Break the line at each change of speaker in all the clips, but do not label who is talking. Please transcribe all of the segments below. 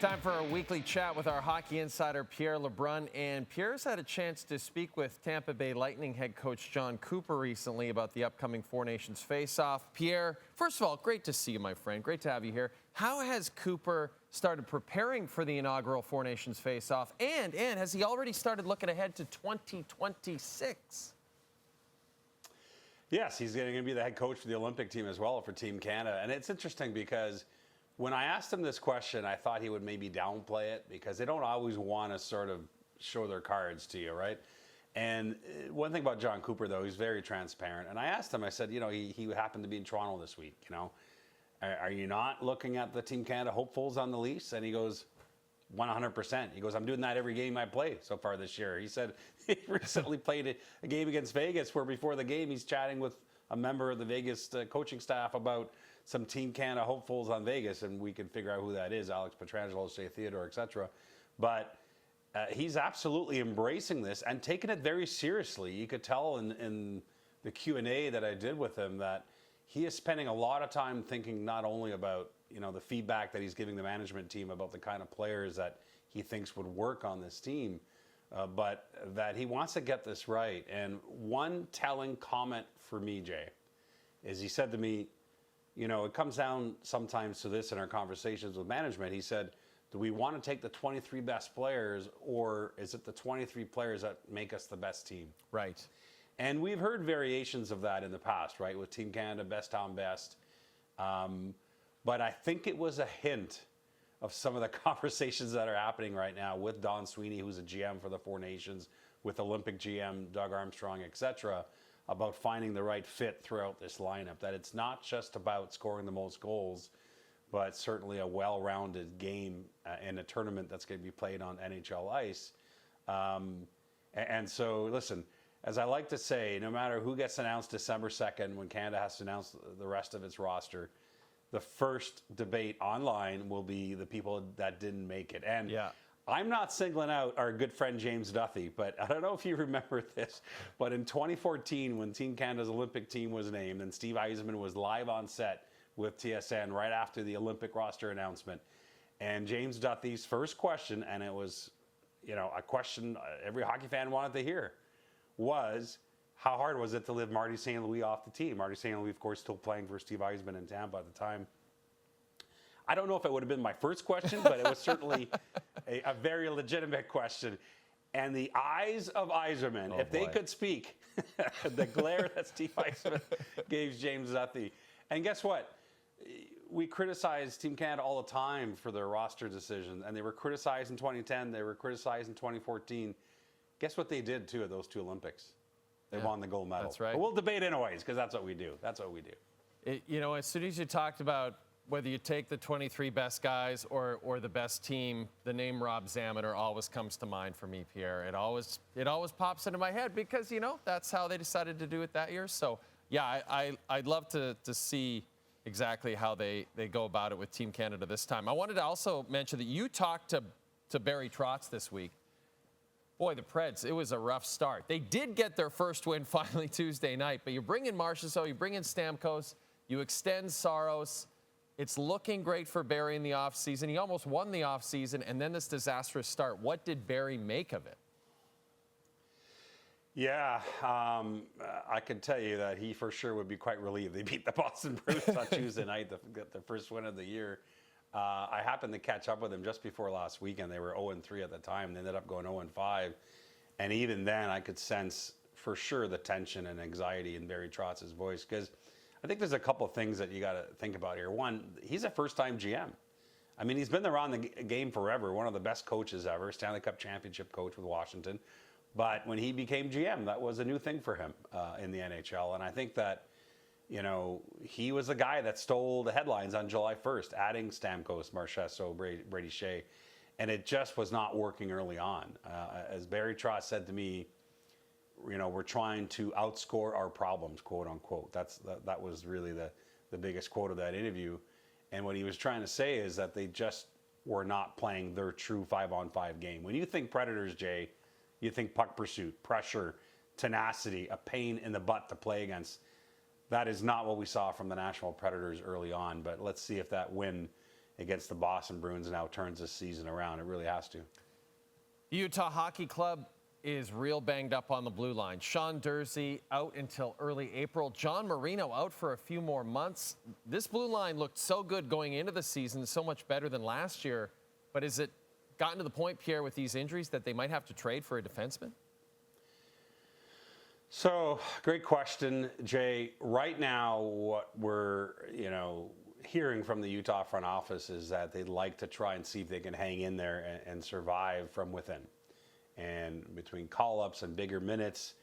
Time for a weekly chat with our hockey insider, Pierre LeBrun. And Pierre's had a chance to speak with Tampa Bay Lightning head coach Jon Cooper recently about the upcoming Four Nations face-off. Pierre, first of all, great to see you, my friend. Great to have you here. How has Cooper started preparing for the inaugural Four Nations face-off? And has he already started looking ahead to 2026?
Yes, he's going to be the head coach for the Olympic team as well for Team Canada. And it's interesting because when I asked him this question, I thought he would maybe downplay it because they don't always want to sort of show their cards to you, right? And one thing about Jon Cooper, though, he's very transparent. And I asked him, I said, you know, he happened to be in Toronto this week, you know. Are you not looking at the Team Canada hopefuls on the Leafs? And he goes, 100%. He goes, I'm doing that every game I play so far this year. He said he recently played a game against Vegas where before the game he's chatting with a member of the Vegas coaching staff about some Team Canada hopefuls on Vegas, and we can figure out who that is, Alex Pietrangelo, Shea Theodore, etc. But he's absolutely embracing this and taking it very seriously. You could tell in the Q&A that I did with him that he is spending a lot of time thinking not only about, you know, the feedback that he's giving the management team about the kind of players that he thinks would work on this team, but that he wants to get this right. And one telling comment for me, Jay, is he said to me, you know, it comes down sometimes to this in our conversations with management. He said, do we want to take the 23 best players, or is it the 23 players that make us the best team?
Right.
And we've heard variations of that in the past, right, with Team Canada, best town best. But I think it was a hint of some of the conversations that are happening right now with Don Sweeney, who's a GM for the Four Nations, with Olympic GM Doug Armstrong, etc., about finding the right fit throughout this lineup, that it's not just about scoring the most goals, but certainly a well-rounded game in a tournament that's going to be played on NHL ice. And so, listen, as I like to say, no matter who gets announced December 2nd, when Canada has to announce the rest of its roster, the first debate online will be the people that didn't make it. And yeah. I'm not singling out our good friend James Duthie, but I don't know if you remember this, but in 2014, when Team Canada's Olympic team was named and Steve Yzerman was live on set with TSN right after the Olympic roster announcement, and James Duthie's first question, and it was, you know, a question every hockey fan wanted to hear, was how hard was it to live Marty St. Louis off the team? Marty St. Louis, of course, still playing for Steve Yzerman in Tampa at the time. I don't know if it would have been my first question, but it was certainly a very legitimate question. And the eyes of Yzerman, if they could speak, the glare that Steve Yzerman gave James Duthie. And guess what? We criticize Team Canada all the time for their roster decisions, and they were criticized in 2010, they were criticized in 2014. Guess what they did, too, at those two Olympics? They won the gold medal.
That's right.
But we'll debate anyways, because that's what we do. That's what we do.
You know, as soon as you talked about whether you take the 23 best guys or the best team, the name Rob Zameter always comes to mind for me, Pierre. It always pops into my head because, you know, that's how they decided to do it that year. So, yeah, I'd love to see exactly how they go about it with Team Canada this time. I wanted to also mention that you talked to Barry Trotz this week. Boy, the Preds, it was a rough start. They did get their first win finally Tuesday night, but you bring in Marchessault, you bring in Stamkos, you extend Saros. It's looking great for Barry in the offseason. He almost won the offseason, and then this disastrous start. What did Barry make of it?
Yeah, I can tell you that he for sure would be quite relieved they beat the Boston Bruins on Tuesday night, the first win of the year. I happened to catch up with him just before last weekend. They were 0-3 at the time. They ended up going 0-5. And even then, I could sense for sure the tension and anxiety in Barry Trotz's voice, because I think there's a couple of things that you got to think about here. One, he's a first-time GM. I mean, he's been around the game forever, one of the best coaches ever, Stanley Cup championship coach with Washington. But when he became GM, that was a new thing for him in the NHL. And I think that, you know, he was the guy that stole the headlines on July 1st, adding Stamkos, Marchessault, Brady Shea. And it just was not working early on. As Barry Trotz said to me, you know, we're trying to outscore our problems, quote unquote. That was really the biggest quote of that interview. And what he was trying to say is that they just were not playing their true 5-on-5 game. When you think Predators, Jay, you think puck pursuit, pressure, tenacity, a pain in the butt to play against. That is not what we saw from the Nashville Predators early on. But let's see if that win against the Boston Bruins now turns this season around. It really has to.
Utah Hockey Club is real banged up on the blue line. Sean Durzi out until early April. John Marino out for a few more months. This blue line looked so good going into the season, so much better than last year. But is it gotten to the point, Pierre, with these injuries that they might have to trade for a defenseman?
So, great question, Jay. Right now, what we're, hearing from the Utah front office is that they'd like to try and see if they can hang in there and survive from within. And between call-ups and bigger minutes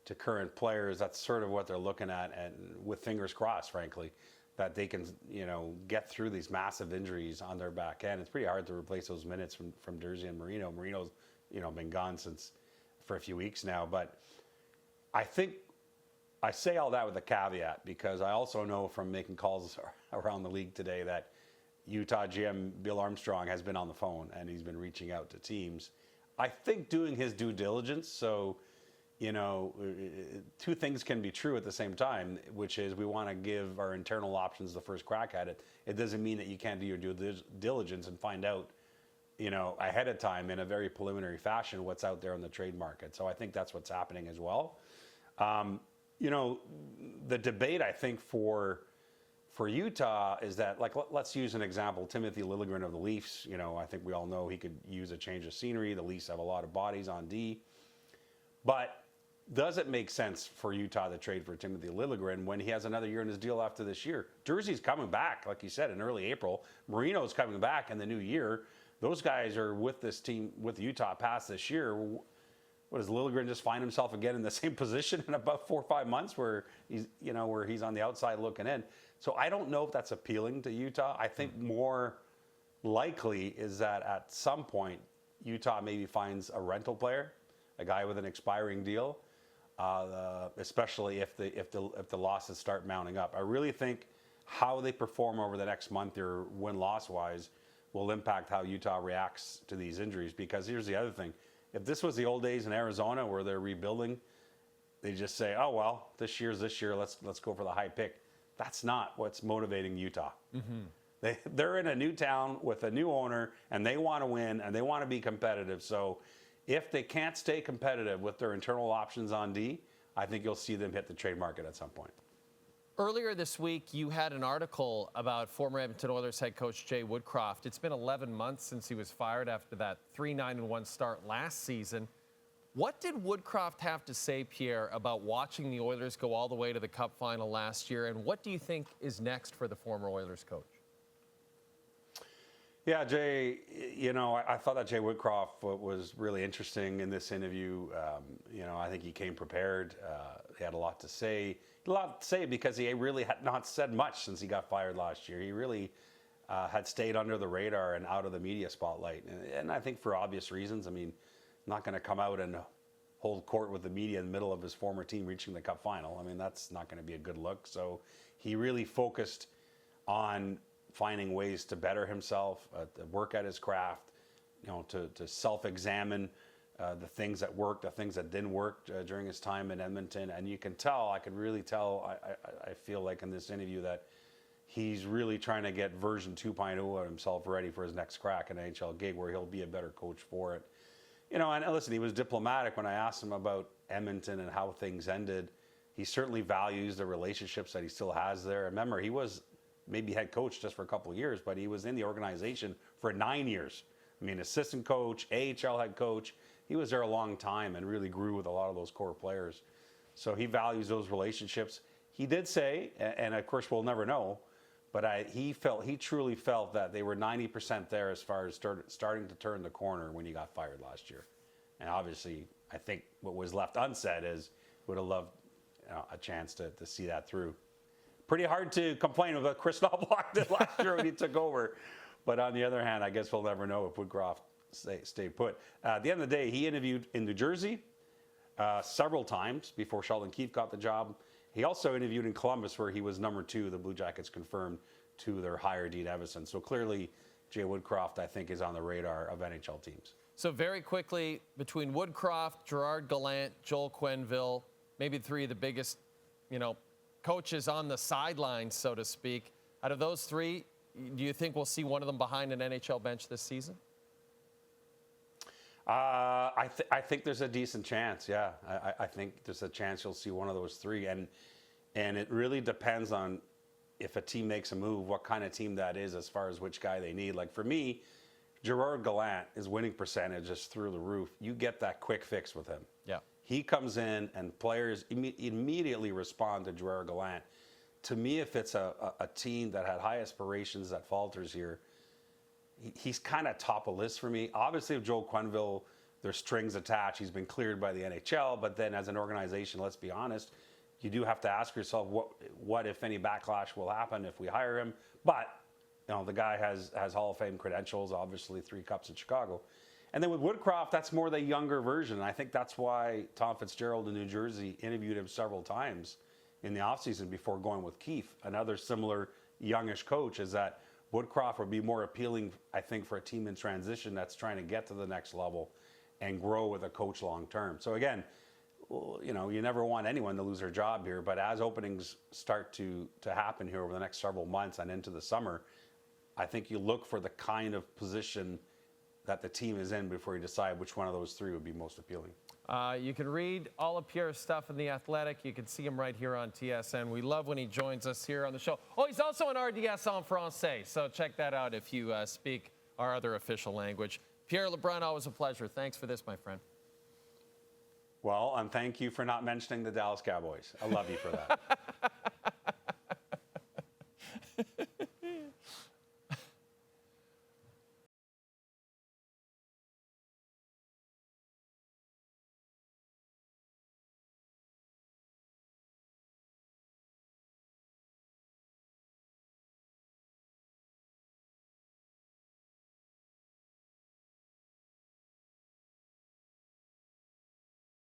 to current players, that's sort of what they're looking at, and with fingers crossed, frankly, that they can, get through these massive injuries on their back end. It's pretty hard to replace those minutes from Durzi and Marino. Marino's, been gone for a few weeks now. But I think I say all that with a caveat, because I also know from making calls around the league today that Utah GM Bill Armstrong has been on the phone and he's been reaching out to teams. I think doing his due diligence, so, two things can be true at the same time, which is we want to give our internal options the first crack at it. It doesn't mean that you can't do your due diligence and find out, ahead of time in a very preliminary fashion what's out there on the trade market. So I think that's what's happening as well. The debate, I think, for Utah is that, like, let's use an example. Timothy Liljegren of the Leafs, I think we all know he could use a change of scenery. The Leafs have a lot of bodies on D. But does it make sense for Utah to trade for Timothy Liljegren when he has another year in his deal after this year? Durzi's coming back, like you said, in early April. Marino's coming back in the new year. Those guys are with this team, with Utah past this year. What, does Liljegren just find himself again in the same position in about 4 or 5 months where he's on the outside looking in? So I don't know if that's appealing to Utah. I think more likely is that at some point Utah maybe finds a rental player, a guy with an expiring deal, especially if the losses start mounting up. I really think how they perform over the next month or win-loss wise will impact how Utah reacts to these injuries. Because here's the other thing. If this was the old days in Arizona where they're rebuilding, they just say, oh, well, this year's this year, let's go for the high pick. That's not what's motivating Utah. Mm-hmm. They're in a new town with a new owner, and they want to win, and they want to be competitive. So if they can't stay competitive with their internal options on D, I think you'll see them hit the trade market at some point.
Earlier this week, you had an article about former Edmonton Oilers head coach Jay Woodcroft. It's been 11 months since he was fired after that 3-9-1 start last season. What did Woodcroft have to say, Pierre, about watching the Oilers go all the way to the Cup final last year? And what do you think is next for the former Oilers coach?
Yeah, Jay, I thought that Jay Woodcroft was really interesting in this interview. I think he came prepared. He had a lot to say. Because he really had not said much since he got fired last year. He really had stayed under the radar and out of the media spotlight. And I think for obvious reasons. I mean, not going to come out and hold court with the media in the middle of his former team reaching the Cup final. I mean, that's not going to be a good look. So he really focused on finding ways to better himself, to work at his craft, to self-examine the things that worked, the things that didn't work during his time in Edmonton. And you can tell, I could really tell, I feel like in this interview that he's really trying to get version 2.0 of himself ready for his next crack in an NHL gig where he'll be a better coach for it. And listen, he was diplomatic when I asked him about Edmonton and how things ended. He certainly values the relationships that he still has there. Remember, he was maybe head coach just for a couple of years, but he was in the organization for 9 years. I mean, assistant coach, AHL head coach. He was there a long time and really grew with a lot of those core players. So he values those relationships. He did say, and of course we'll never know, but he truly felt that they were 90% there as far as starting to turn the corner when he got fired last year. And obviously, I think what was left unsaid is would have loved a chance to see that through. Pretty hard to complain about Chris Knoblauch did last year when he took over. But on the other hand, I guess we'll never know if Woodcroft stayed put. At the end of the day, he interviewed in New Jersey several times before Sheldon Keefe got the job. He also interviewed in Columbus, where he was number 2. The Blue Jackets confirmed to their hire Dean Evison. So clearly, Jay Woodcroft, I think, is on the radar of NHL teams.
So very quickly, between Woodcroft, Gerard Gallant, Joel Quenneville, maybe 3 of the biggest, coaches on the sidelines, so to speak. Out of those 3, do you think we'll see one of them behind an NHL bench this season?
I think there's a decent chance. Yeah, I think there's a chance you'll see one of those three, and it really depends on if a team makes a move, what kind of team that is, as far as which guy they need. Like for me, Gerard Gallant, his winning percentage is through the roof. You get that quick fix with him.
Yeah,
he comes in and players immediately respond to Gerard Gallant. To me, if it's a team that had high aspirations that falters here, he's kind of top of list for me. Obviously, with Joel Quenneville, there's strings attached. He's been cleared by the NHL, but then as an organization, let's be honest, you do have to ask yourself what if any backlash will happen if we hire him. But the guy has Hall of Fame credentials, obviously 3 cups in Chicago. And then with Woodcroft, that's more the younger version. I think that's why Tom Fitzgerald in New Jersey interviewed him several times in the offseason before going with Keefe. Another similar youngish coach is that Woodcroft would be more appealing, I think, for a team in transition that's trying to get to the next level and grow with a coach long term. So again, you never want anyone to lose their job here, but as openings start to happen here over the next several months and into the summer, I think you look for the kind of position that the team is in before you decide which one of those 3 would be most appealing.
You can read all of Pierre's stuff in The Athletic. You can see him right here on TSN. We love when he joins us here on the show. Oh, he's also an RDS en français, so check that out if you speak our other official language. Pierre LeBrun, always a pleasure. Thanks for this, my friend.
Well, and thank you for not mentioning the Dallas Cowboys. I love you for that.